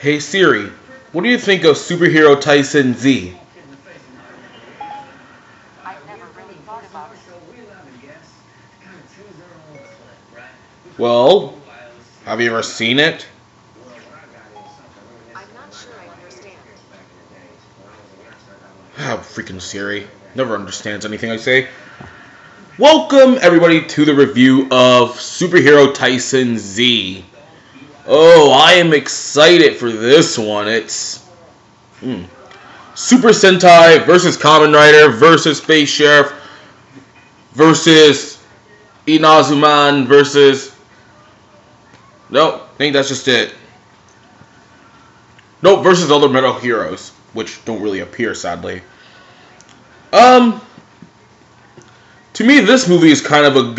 Hey Siri, what do you think of superhero Tyson Z? I've never really thought about it. Well, have you ever seen it? I'm not sure I understand. Ah, freaking Siri. Never understands anything I say. Welcome everybody to the review of Superhero Tyson Z. Oh, I am excited for this one. It's Super Sentai versus Kamen Rider versus Space Sheriff versus Inazuman versus... Nope, I think that's just it. Nope, versus other Metal Heroes, which don't really appear, sadly. Um, to me, this movie is kind of a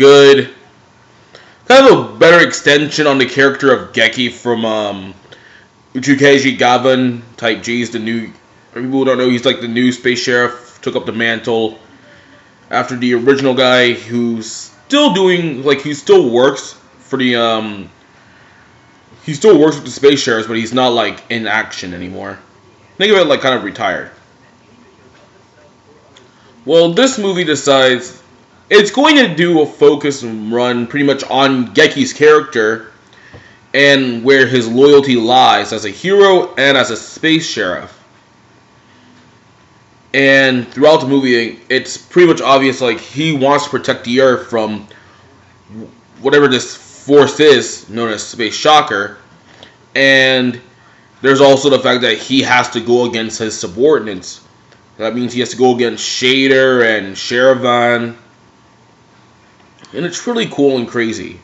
better extension on the character of Geki from Uchukeiji Gavan Type G. Is the new, people who don't know, he's like the new Space Sheriff, took up the mantle after the original guy who's still doing, like, he still works for the, he still works with the Space Sheriffs, but he's not, like, in action anymore. Think of it like kind of retired. Well, this movie decides it's going to do a focus run pretty much on Geki's character and where his loyalty lies as a hero and as a space sheriff. And throughout the movie, it's pretty much obvious, like, he wants to protect the Earth from whatever this force is, known as Space Shocker. And there's also the fact that he has to go against his subordinates. That means he has to go against Shader and Sherivan. And it's really cool and crazy.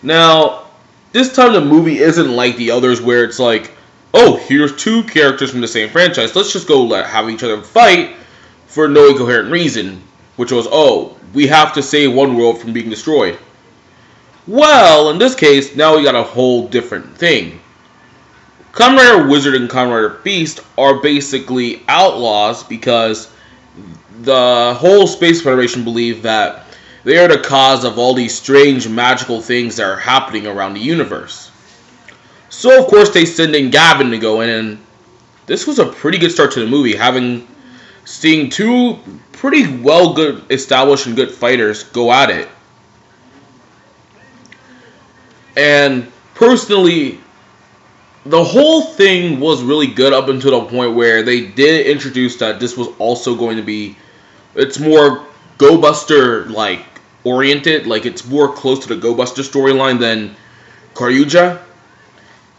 Now, this time the movie isn't like the others where it's like, oh, here's two characters from the same franchise. Let's just go have each other fight for no incoherent reason. Which was, oh, we have to save one world from being destroyed. Well, in this case, now we got a whole different thing. Kamen Rider Wizard and Kamen Rider Beast are basically outlaws because the whole Space Federation believe that they are the cause of all these strange magical things that are happening around the universe. So of course they send in Gavin to go in, and this was a pretty good start to the movie, seeing two pretty good established and good fighters go at it. And personally, the whole thing was really good up until the point where they did introduce that this was also going to be, it's more Go Buster like oriented, like it's more close to the Go Buster storyline than Karyuja.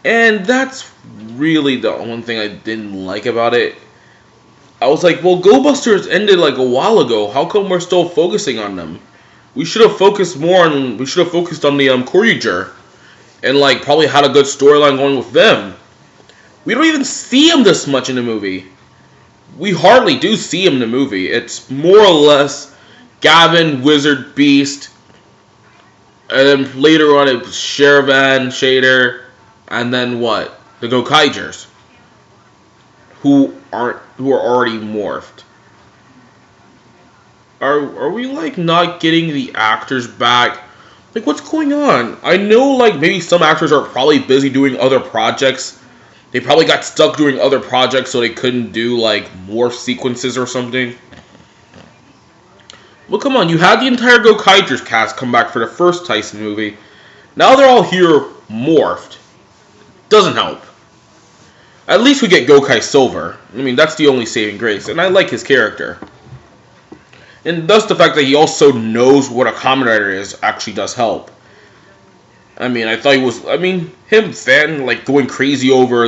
And that's really the one thing I didn't like about it. I was like, well, Go Busters ended like a while ago. How come we're still focusing on them? We should have focused on the Karyuja and like probably had a good storyline going with them. We don't even see him this much in the movie. We hardly do see him in the movie. It's more or less Gavin, Wizard, Beast, and then later on it's Sherivan, Shader, and then what? The Gokaijers, who are already morphed. Are we like not getting the actors back? Like, what's going on? I know, like, maybe some actors are probably busy doing other projects. They probably got stuck doing other projects so they couldn't do, like, morph sequences or something. Well, come on, you had the entire Gokaijers cast come back for the first Tyson movie. Now they're all here morphed. Doesn't help. At least we get Gokai Silver. I mean, that's the only saving grace, and I like his character. And thus the fact that he also knows what a Kamen Rider is actually does help. I mean, him fan like going crazy over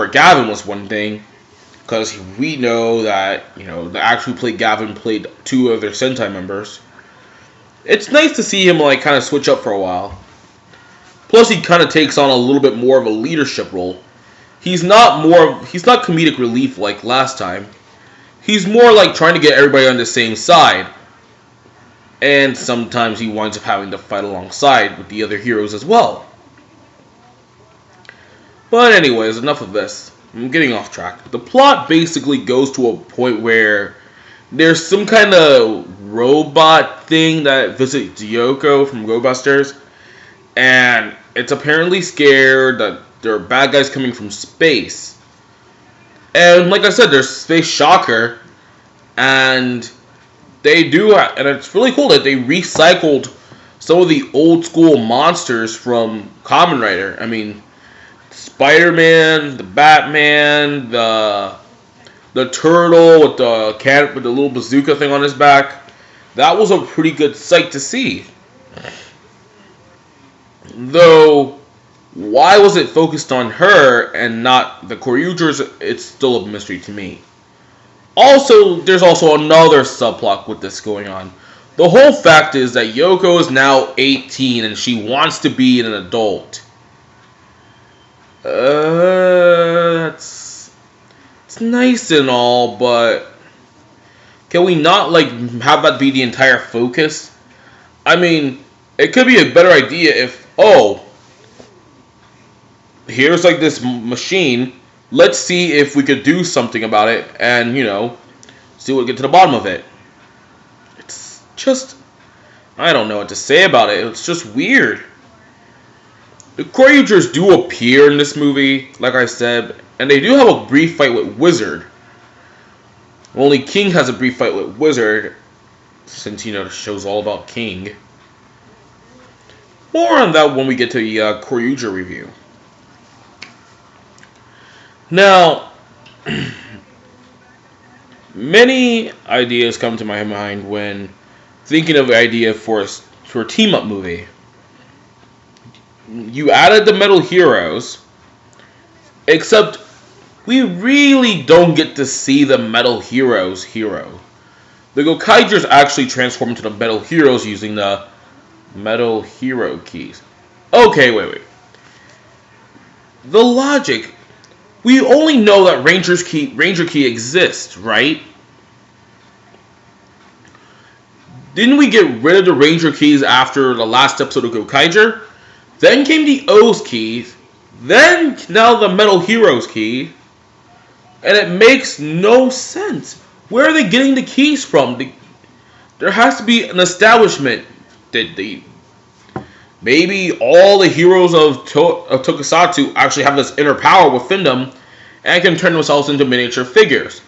Gavin was one thing, because we know that, you know, the actor who played Gavin played two other Sentai members. It's nice to see him like kind of switch up for a while. Plus, he kind of takes on a little bit more of a leadership role. He's not comedic relief like last time. He's more like trying to get everybody on the same side. And sometimes he winds up having to fight alongside with the other heroes as well. But anyways, enough of this. I'm getting off track. The plot basically goes to a point where there's some kind of robot thing that visits Yoko from Go Busters. And it's apparently scared that there are bad guys coming from space. And like I said, there's Space Shocker, and and it's really cool that they recycled some of the old school monsters from Kamen Rider. I mean, Spider-Man, the Batman, the turtle with the little bazooka thing on his back. That was a pretty good sight to see. Though, why was it focused on her and not the Koryujas? It's still a mystery to me. Also, there's also another subplot with this going on. The whole fact is that Yoko is now 18 and she wants to be an adult. It's nice and all, but can we not have that be the entire focus? I mean, it could be a better idea if, here's this machine. Let's see if we could do something about it and, see what we get to the bottom of it. It's just, I don't know what to say about it. It's just weird. The Koryujas do appear in this movie, like I said, and they do have a brief fight with Wizard. Only King has a brief fight with Wizard, since, the show's all about King. More on that when we get to the Koryuja review. Now, many ideas come to my mind when thinking of an idea for a team-up movie. You added the Metal Heroes, except we really don't get to see the Metal Heroes hero. The Gokaijers actually transform into the Metal Heroes using the Metal Hero keys. Okay, wait. The logic. We only know that Ranger Key exists, right? Didn't we get rid of the Ranger Keys after the last episode of Gokaiger? Then came the O's keys. Then, now the Metal Heroes key. And it makes no sense. Where are they getting the keys from? There has to be an establishment. Maybe all the heroes of Tokusatsu actually have this inner power within them and can turn themselves into miniature figures.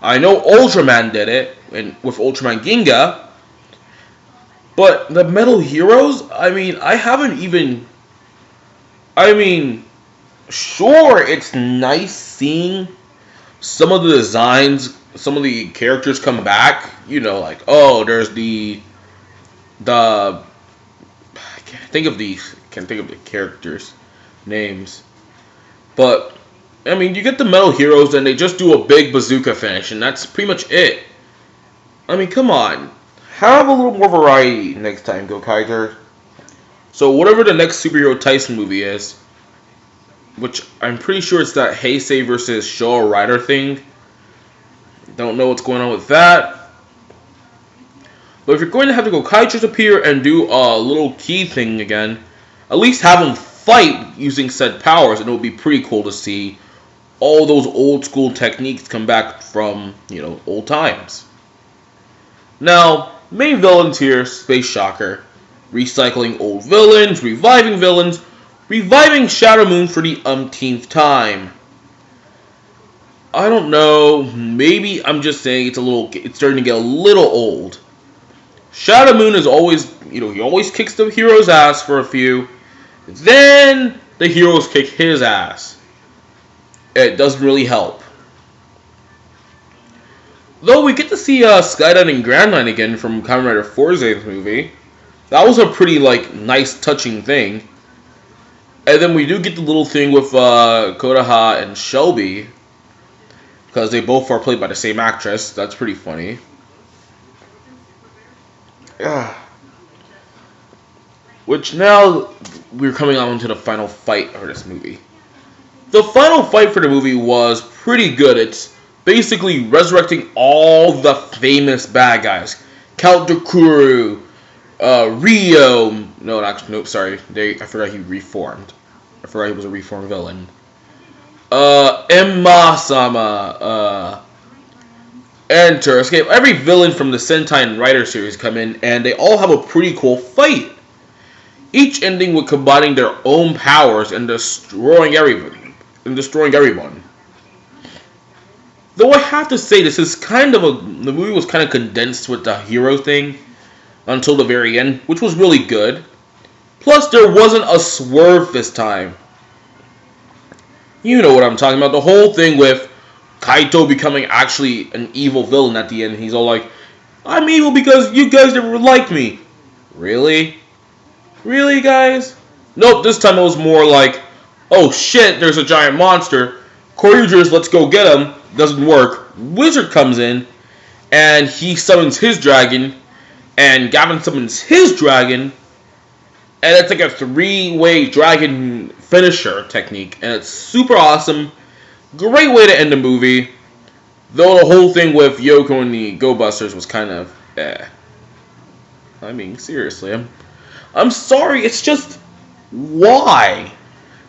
I know Ultraman did it with Ultraman Ginga. But the Metal Heroes, sure, it's nice seeing some of the designs, some of the characters come back. There's the I can't think of the characters' names. But, you get the Metal Heroes and they just do a big bazooka finish, and that's pretty much it. Come on. Have a little more variety next time, Gokaiger. So whatever the next superhero Tyson movie is, which I'm pretty sure it's that Heisei versus Showa Rider thing. Don't know what's going on with that. But if you're going to have the Gokaijers appear and do a little key thing again, at least have them fight using said powers, and it would be pretty cool to see all those old school techniques come back from, old times. Now, main villains here, Space Shocker, recycling old villains, reviving Shadow Moon for the umpteenth time. I don't know, maybe I'm just saying it's starting to get a little old. Shadow Moon is always, he always kicks the hero's ass for a few, then the heroes kick his ass. It doesn't really help. Though we get to see Skyline and Grand Line again from Kamen Rider Forza's movie. That was a pretty, nice, touching thing. And then we do get the little thing with Kodaha and Shelby. Because they both are played by the same actress. That's pretty funny. Yeah. Which now, we're coming on to the final fight of this movie. The final fight for the movie was pretty good. It's basically resurrecting all the famous bad guys. Count Dukuru, Ryo. Sorry. I forgot he reformed. I forgot he was a reformed villain. Emma-sama, Enter, Escape. Every villain from the Sentai and Rider series come in, and they all have a pretty cool fight. each ending with combining their own powers and destroying everybody and destroying everyone. Though I have to say, this is kind of the movie was kind of condensed with the hero thing until the very end, which was really good. Plus, there wasn't a swerve this time. You know what I'm talking about. The whole thing with Kaito becoming actually an evil villain at the end. He's all like, I'm evil because you guys never liked me. Really? Really, guys? Nope, this time it was more like, oh shit, there's a giant monster. Choreographers, let's go get him. Doesn't work. Wizard comes in, and he summons his dragon, and Gavin summons his dragon, and it's like a three-way dragon finisher technique, and it's super awesome. Great way to end the movie. Though the whole thing with Yoko and the Go Busters was kind of I mean, seriously, I'm sorry. It's just why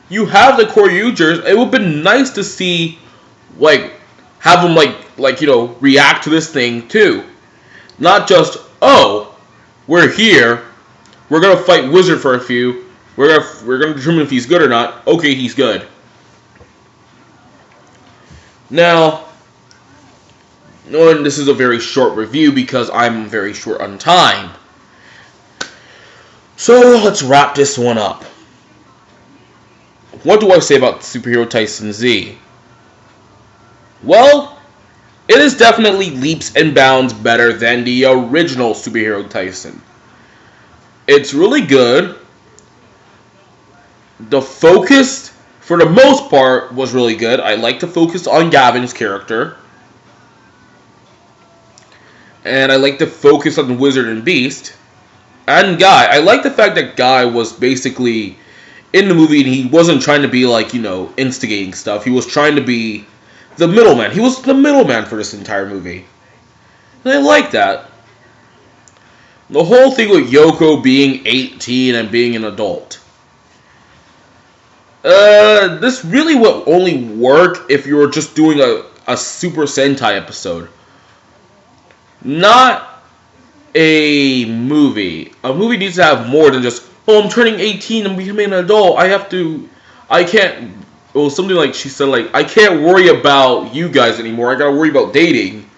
you have the choreographers. It would have been nice to see, like, have them react to this thing too, not just we're here. We're gonna fight Wizard for a few. We're gonna determine if he's good or not. Okay, he's good. Now, and this is a very short review because I'm very short on time. So let's wrap this one up. What do I say about Superhero Tyson Z? Well, it is definitely leaps and bounds better than the original Superhero Tyson. It's really good. The focus, for the most part, was really good. I like the focus on Gavin's character. And I like the focus on Wizard and Beast. And Guy. I like the fact that Guy was basically in the movie and he wasn't trying to be instigating stuff. He was trying to be the middleman. He was the middleman for this entire movie. And I like that. The whole thing with Yoko being 18 and being an adult. This really would only work if you were just doing a Super Sentai episode. Not a movie. A movie needs to have more than just, I'm turning 18 and becoming an adult. Something like she said, I can't worry about you guys anymore. I gotta worry about dating.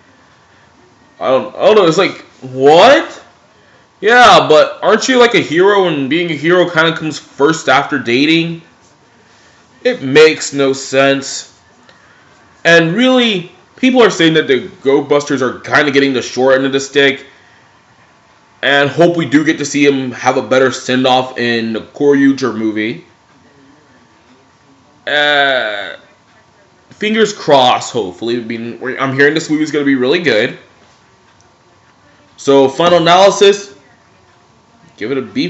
I don't know. It's like, what? Yeah, but aren't you like a hero, and being a hero kind of comes first after dating? It makes no sense. And really, people are saying that the Go Busters are kind of getting the short end of the stick. And hope we do get to see him have a better send-off in the Choryuger movie. Fingers crossed, hopefully. I'm hearing this movie is going to be really good. So, final analysis. Give it a B+.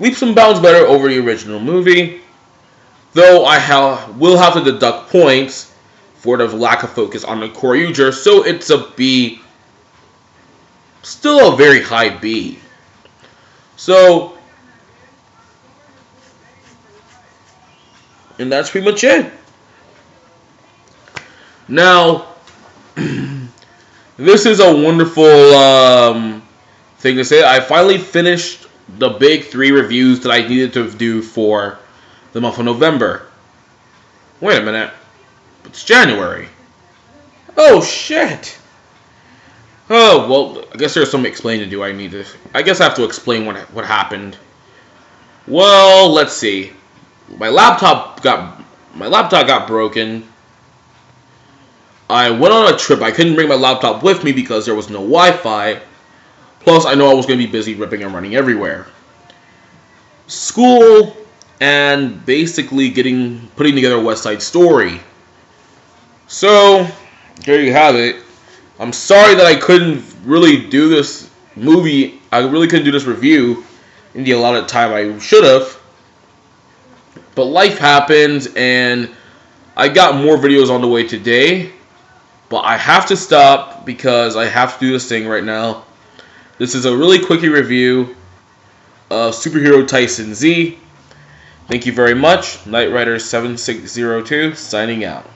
Leaps and bounds better over the original movie. Though I will have to deduct points for the lack of focus on the Choryuger. So it's a B. Still a very high B. So, and that's pretty much it. Now, this is a wonderful thing to say. I finally finished the big 3 reviews that I needed to do for the month of November. Wait a minute. It's January. Oh, shit. Oh, well, I guess there's some explaining to do. I guess I have to explain what happened. Well, let's see. My laptop got broken. I went on a trip. I couldn't bring my laptop with me because there was no Wi-Fi. Plus, I know I was going to be busy ripping and running everywhere. School, and basically putting together a West Side Story. So, there you have it. I'm sorry that I couldn't really do this movie. I really couldn't do this review in the allotted time I should have. But life happens, and I got more videos on the way today. But I have to stop because I have to do this thing right now. This is a really quickie review of Superhero Tyson Z. Thank you very much. Knight Rider 7602 signing out.